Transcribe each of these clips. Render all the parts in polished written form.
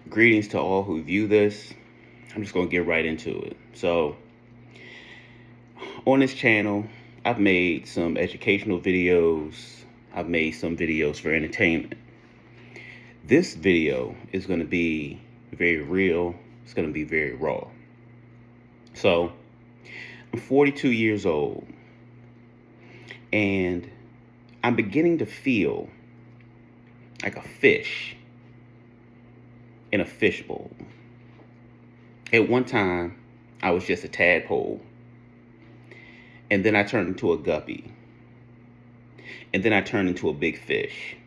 Greetings to all who view this. I'm just going to get right into it. So, on this channel, I've made some educational videos, I've made some videos for entertainment. This video is going to be very real, it's going to be very raw. So, I'm 42 years old, and I'm beginning to feel like a fish in a fishbowl. At one time, I was just a tadpole, and then I turned into a guppy, and then I turned into a big fish.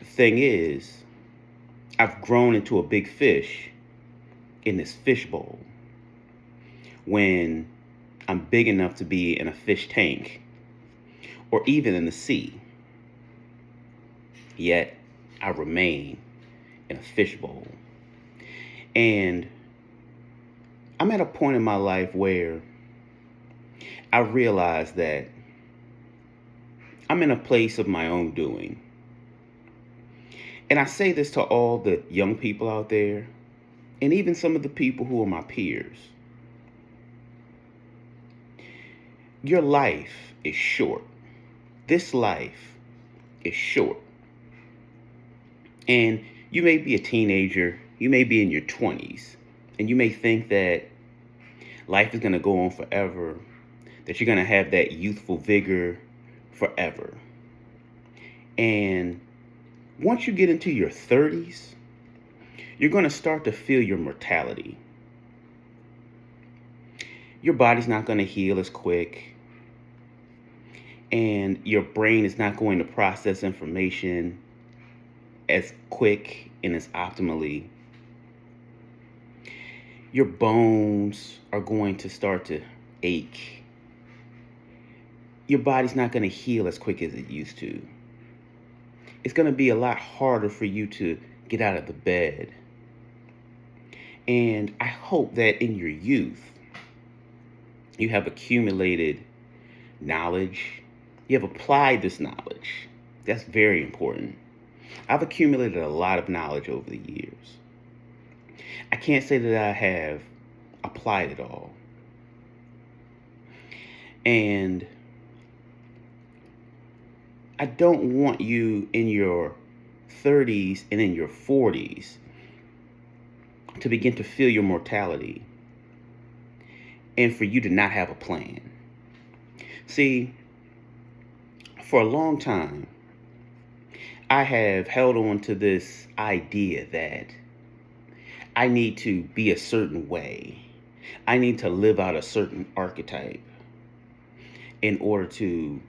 The thing is, I've grown into a big fish in this fishbowl when I'm big enough to be in a fish tank or even in the sea. Yet, I remain in a fishbowl. And I'm at a point in my life where I realize that I'm in a place of my own doing. And I say this to all the young people out there, and even some of the people who are my peers. Your life is short. This life is short. And you may be a teenager, you may be in your 20s, and you may think that life is going to go on forever, that you're going to have that youthful vigor forever. And once you get into your 30s, you're going to start to feel your mortality. Your body's not going to heal as quick, and your brain is not going to process information as quick and as optimally. Your bones are going to start to ache. Your body's not going to heal as quick as it used to. It's going to be a lot harder for you to get out of the bed. And I hope that in your youth, you have accumulated knowledge. You have applied this knowledge. That's very important. I've accumulated a lot of knowledge over the years. I can't say that I have applied it all. And I don't want you in your 30s and in your 40s to begin to feel your mortality and for you to not have a plan. See, for a long time, I have held on to this idea that I need to be a certain way. I need to live out a certain archetype in order to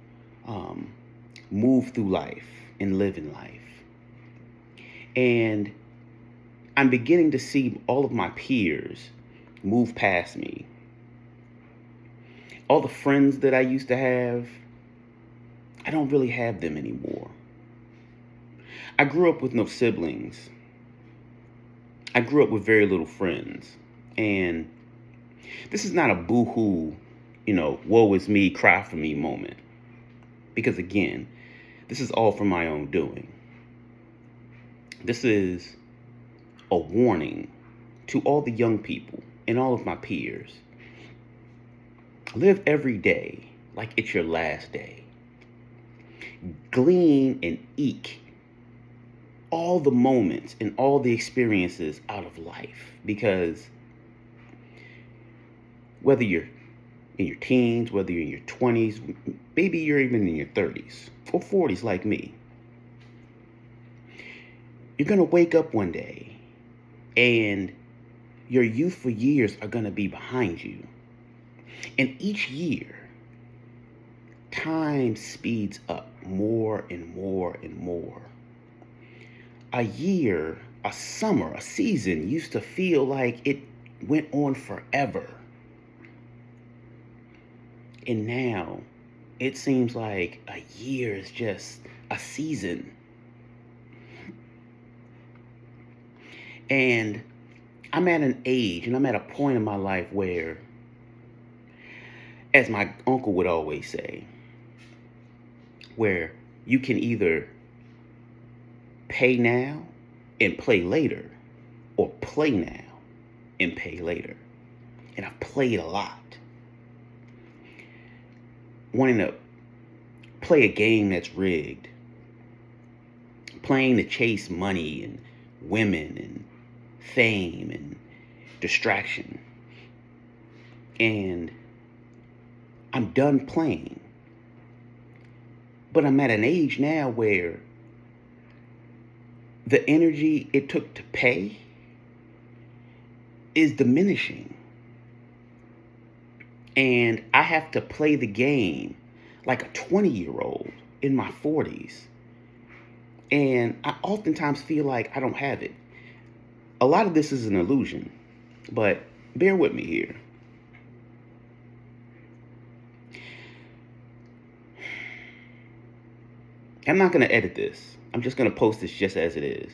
move through life and live in life. And I'm beginning to see all of my peers move past me. All the friends that I used to have, I don't really have them anymore. I grew up with no siblings. I grew up with very little friends. And this is not a boo-hoo, woe is me, cry for me moment. Because again, this is all from my own doing. This is a warning to all the young people and all of my peers. Live every day like it's your last day. Glean and eke all the moments and all the experiences out of life, because whether you're in your teens, whether you're in your 20s, maybe you're even in your 30s or 40s like me, you're going to wake up one day and your youthful years are going to be behind you. And each year, time speeds up more and more and more. A year, a summer, a season used to feel like it went on forever. And now, it seems like a year is just a season. And I'm at an age and I'm at a point in my life where, as my uncle would always say, where you can either pay now and play later, or play now and pay later. And I've played a lot. Wanting to play a game that's rigged. Playing to chase money and women and fame and distraction. And I'm done playing. But I'm at an age now where the energy it took to pay is diminishing. And I have to play the game like a 20-year-old in my 40s. And I oftentimes feel like I don't have it. A lot of this is an illusion, but bear with me here. I'm not going to edit this. I'm just going to post this just as it is.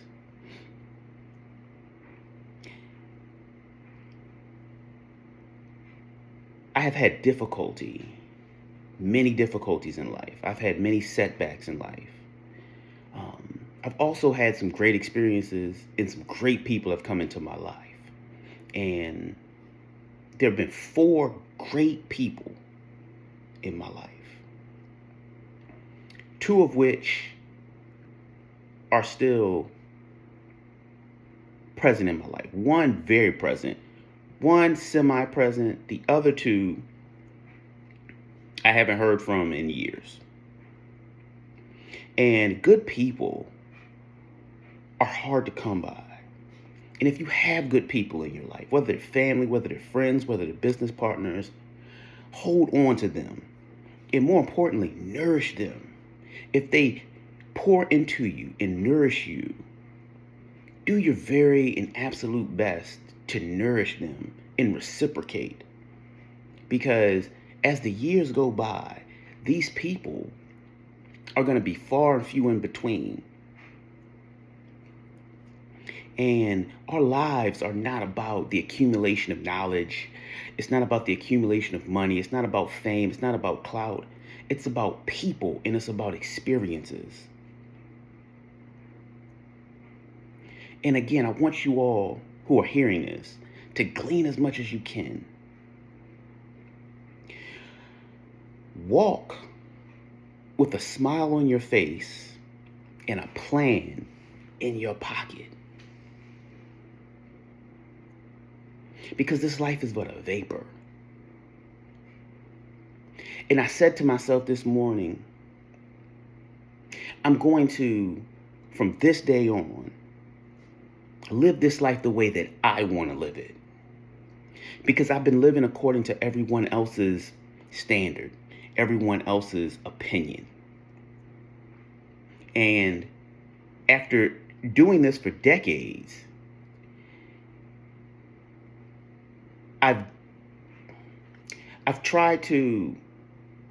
I have had many difficulties in life. I've had many setbacks in life. I've also had some great experiences, and some great people have come into my life. And there have been 4 great people in my life. 2 of which are still present in my life. 1 very present, 1 semi-present, the other 2 I haven't heard from in years. And good people are hard to come by. And if you have good people in your life, whether they're family, whether they're friends, whether they're business partners, hold on to them. And more importantly, nourish them. If they pour into you and nourish you, do your very and absolute best to nourish them and reciprocate. Because as the years go by, these people are going to be far and few in between. And our lives are not about the accumulation of knowledge. It's not about the accumulation of money. It's not about fame. It's not about clout. It's about people, and it's about experiences. And again, I want you all who are hearing this to glean as much as you can. Walk with a smile on your face and a plan in your pocket. Because this life is but a vapor. And I said to myself this morning, I'm going to, from this day on, live this life the way that I want to live it. Because I've been living according to everyone else's standard, everyone else's opinion. And after doing this for decades, I've tried to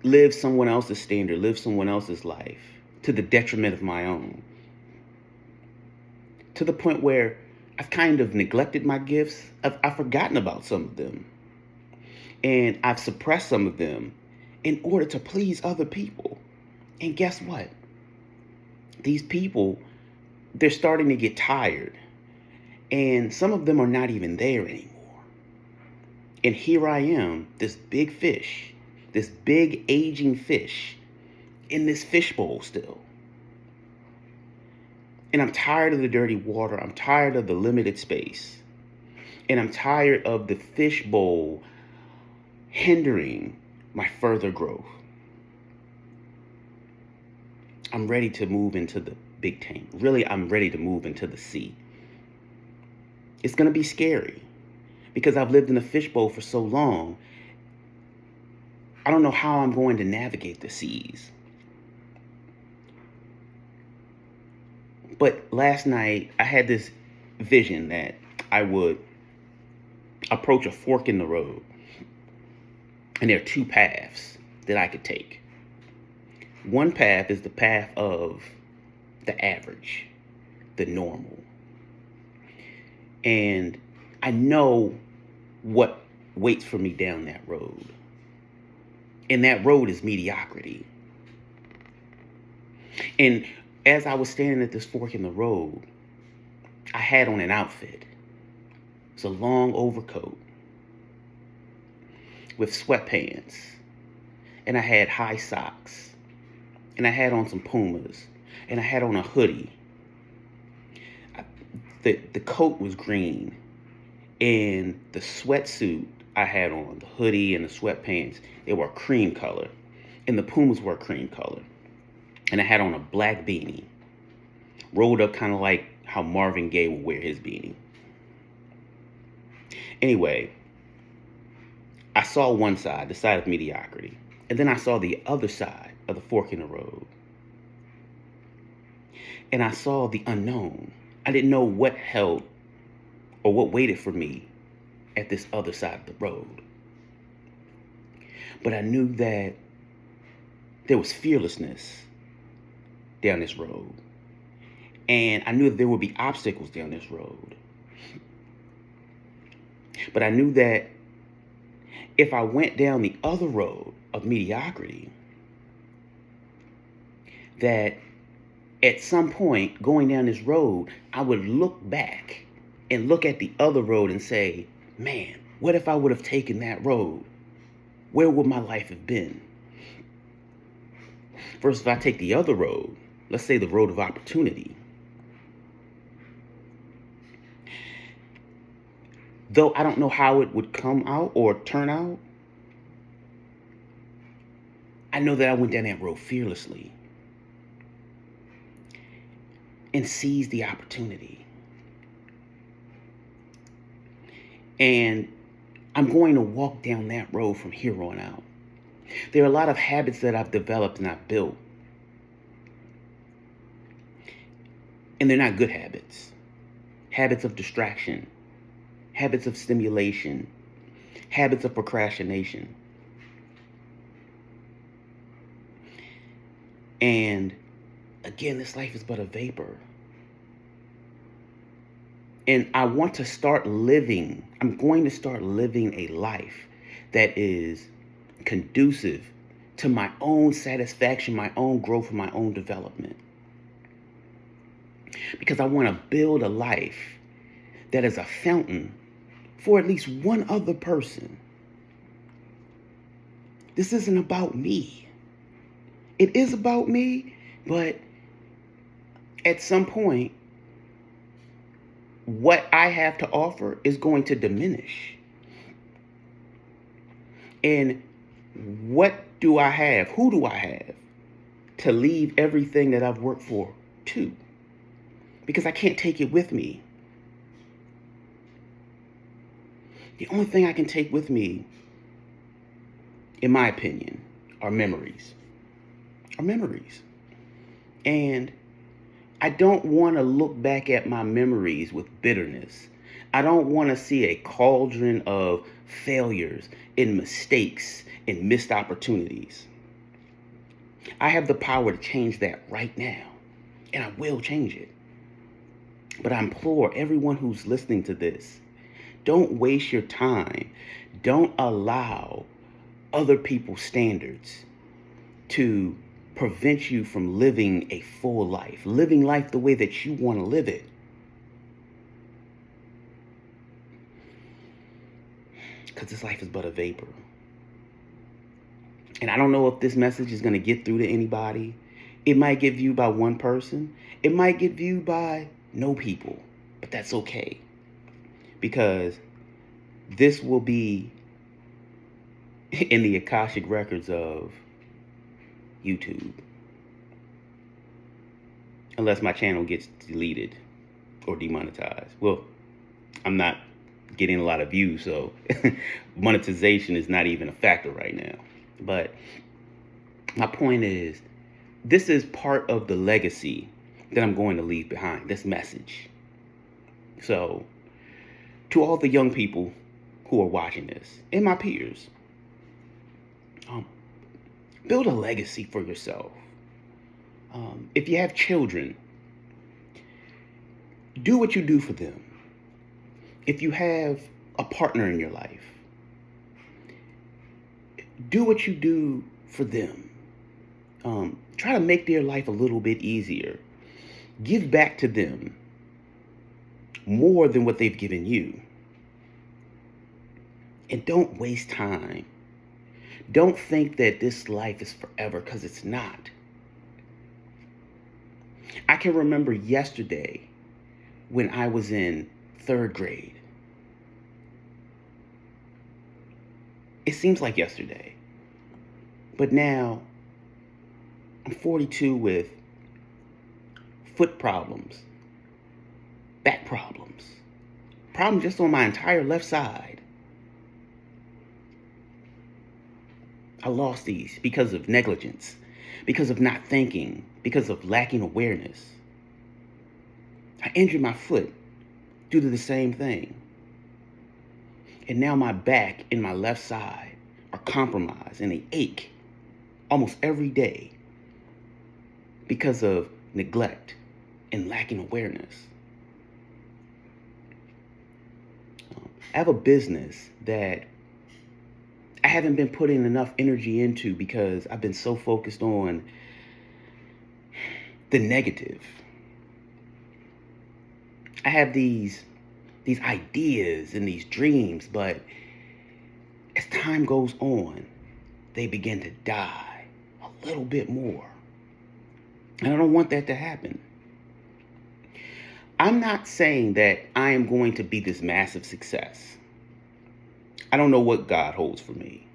live someone else's standard, live someone else's life to the detriment of my own. To the point where I've kind of neglected my gifts. I've forgotten about some of them. And I've suppressed some of them in order to please other people. And guess what? These people, they're starting to get tired. And some of them are not even there anymore. And here I am, this big fish, this big aging fish in this fishbowl still. And I'm tired of the dirty water. I'm tired of the limited space. And I'm tired of the fishbowl hindering my further growth. I'm ready to move into the big tank. Really, I'm ready to move into the sea. It's going to be scary because I've lived in a fishbowl for so long. I don't know how I'm going to navigate the seas. But last night, I had this vision that I would approach a fork in the road. And there are 2 paths that I could take. One path is the path of the average, the normal. And I know what waits for me down that road. And that road is mediocrity. And as I was standing at this fork in the road, I had on an outfit. It's a long overcoat with sweatpants, and I had high socks, and I had on some Pumas, and I had on a hoodie. The coat was green, and the sweatsuit I had on, the hoodie and the sweatpants, they were cream color, and the Pumas were cream color. And I had on a black beanie, rolled up kind of like how Marvin Gaye would wear his beanie. Anyway, I saw one side, the side of mediocrity, and then I saw the other side of the fork in the road. And I saw the unknown. I didn't know what held or what waited for me at this other side of the road. But I knew that there was fearlessness down this road. And I knew that there would be obstacles down this road. But I knew that if I went down the other road of mediocrity, that at some point going down this road, I would look back and look at the other road and say, man, what if I would have taken that road? Where would my life have been? Versus if I take the other road, let's say the road of opportunity. Though I don't know how it would come out or turn out, I know that I went down that road fearlessly and seized the opportunity. And I'm going to walk down that road from here on out. There are a lot of habits that I've developed and I've built. And they're not good habits. Habits of distraction, habits of stimulation, habits of procrastination. And again, this life is but a vapor. And I want to start living, I'm going to start living a life that is conducive to my own satisfaction, my own growth, and my own development. Because I want to build a life that is a fountain for at least one other person. This isn't about me. It is about me, but at some point, what I have to offer is going to diminish. And what do I have? Who do I have to leave everything that I've worked for to? Because I can't take it with me. The only thing I can take with me, in my opinion, are memories. And I don't want to look back at my memories with bitterness. I don't want to see a cauldron of failures and mistakes and missed opportunities. I have the power to change that right now, and I will change it. But I implore everyone who's listening to this, don't waste your time. Don't allow other people's standards to prevent you from living a full life, living life the way that you want to live it. Because this life is but a vapor. And I don't know if this message is going to get through to anybody. It might get viewed by one person. It might get viewed by no people. But that's okay. Because this will be in the Akashic records of YouTube. Unless my channel gets deleted or demonetized. Well, I'm not getting a lot of views, so monetization is not even a factor right now. But my point is, this is part of the legacy that I'm going to leave behind, this message. So, to all the young people who are watching this, and my peers, build a legacy for yourself. If you have children, do what you do for them. If you have a partner in your life, do what you do for them. Try to make their life a little bit easier. Give back to them more than what they've given you. And don't waste time. Don't think that this life is forever, because it's not. I can remember yesterday when I was in third grade. It seems like yesterday. But now I'm 42 with foot problems, back problems just on my entire left side. I lost these because of negligence, because of not thinking, because of lacking awareness. I injured my foot due to the same thing. And now my back and my left side are compromised and they ache almost every day because of neglect and lacking awareness. I have a business that I haven't been putting enough energy into because I've been so focused on the negative. I have these ideas and these dreams, but as time goes on, they begin to die a little bit more. And I don't want that to happen. I'm not saying that I am going to be this massive success. I don't know what God holds for me.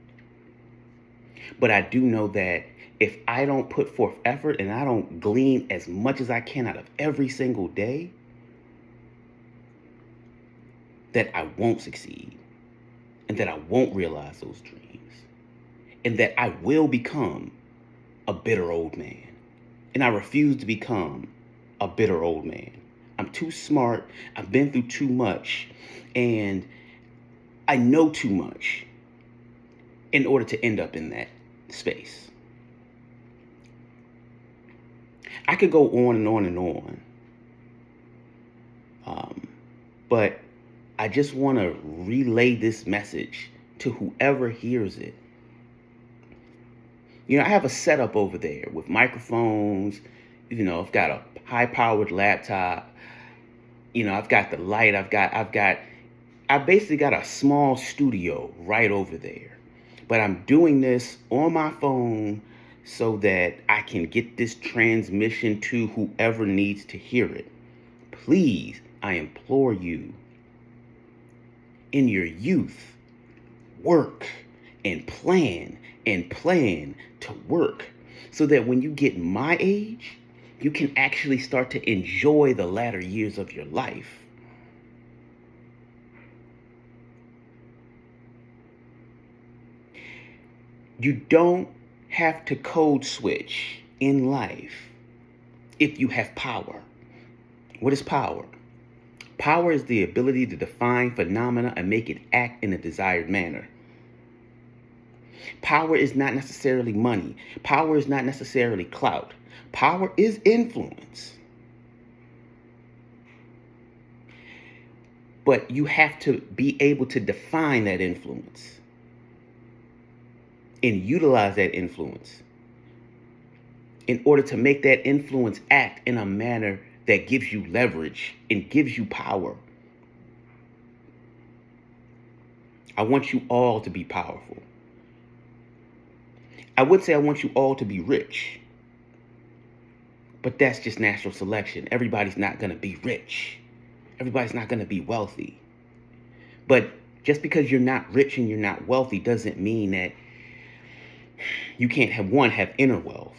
But I do know that if I don't put forth effort and I don't glean as much as I can out of every single day, that I won't succeed, and that I won't realize those dreams, and that I will become a bitter old man. And I refuse to become a bitter old man. I'm too smart. I've been through too much, and I know too much in order to end up in that space. I could go on and on and on. But I just want to relay this message to whoever hears it. You know, I have a setup over there with microphones. You know, I've got a high-powered laptop. You know, I've got the light. I basically got a small studio right over there. But I'm doing this on my phone so that I can get this transmission to whoever needs to hear it. Please, I implore you, in your youth, work and plan to work so that when you get my age, you can actually start to enjoy the latter years of your life. You don't have to code switch in life if you have power. What is power? Power is the ability to define phenomena and make it act in a desired manner. Power is not necessarily money. Power is not necessarily clout. Power is influence. But you have to be able to define that influence and utilize that influence in order to make that influence act in a manner that gives you leverage and gives you power. I want you all to be powerful. I would say I want you all to be rich, but that's just natural selection. Everybody's not going to be rich. Everybody's not going to be wealthy. But just because you're not rich and you're not wealthy doesn't mean that you can't have inner wealth.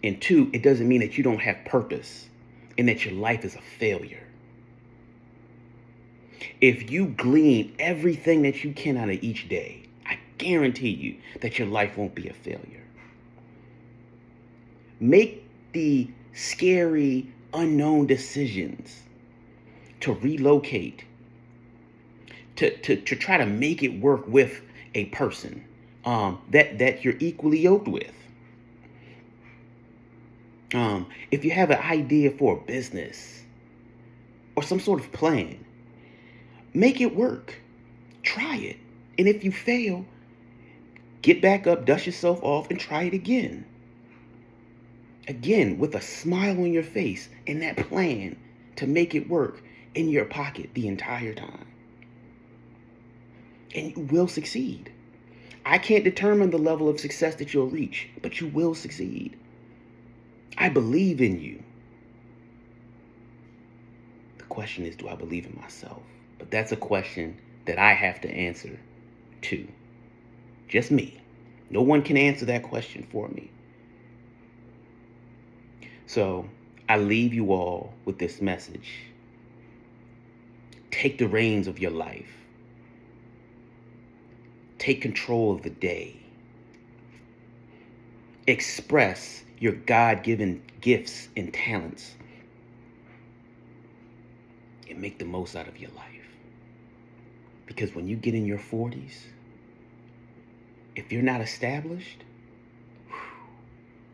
And two, it doesn't mean that you don't have purpose and that your life is a failure. If you glean everything that you can out of each day, I guarantee you that your life won't be a failure. Make the scary, unknown decisions to relocate, to try to make it work with a person that you're equally yoked with. If you have an idea for a business or some sort of plan, make it work. Try it. And if you fail, get back up, dust yourself off, and try it again. Again, with a smile on your face and that plan to make it work in your pocket the entire time. And you will succeed. I can't determine the level of success that you'll reach, but you will succeed. I believe in you. The question is, do I believe in myself? But that's a question that I have to answer too. Just me. No one can answer that question for me. So I leave you all with this message. Take the reins of your life. Take control of the day. Express your God-given gifts and talents. And make the most out of your life. Because when you get in your 40s, if you're not established,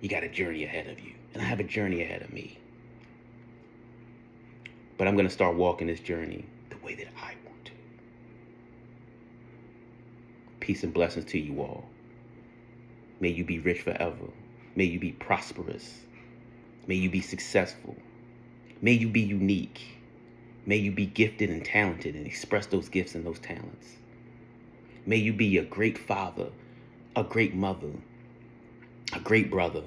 you got a journey ahead of you. And I have a journey ahead of me. But I'm going to start walking this journey the way that I want to. Peace and blessings to you all. May you be rich forever. May you be prosperous. May you be successful. May you be unique. May you be gifted and talented and express those gifts and those talents. May you be a great father, a great mother, a great brother,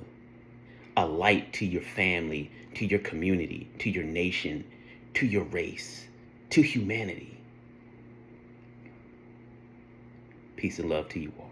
a light to your family, to your community, to your nation, to your race, to humanity. Peace and love to you all.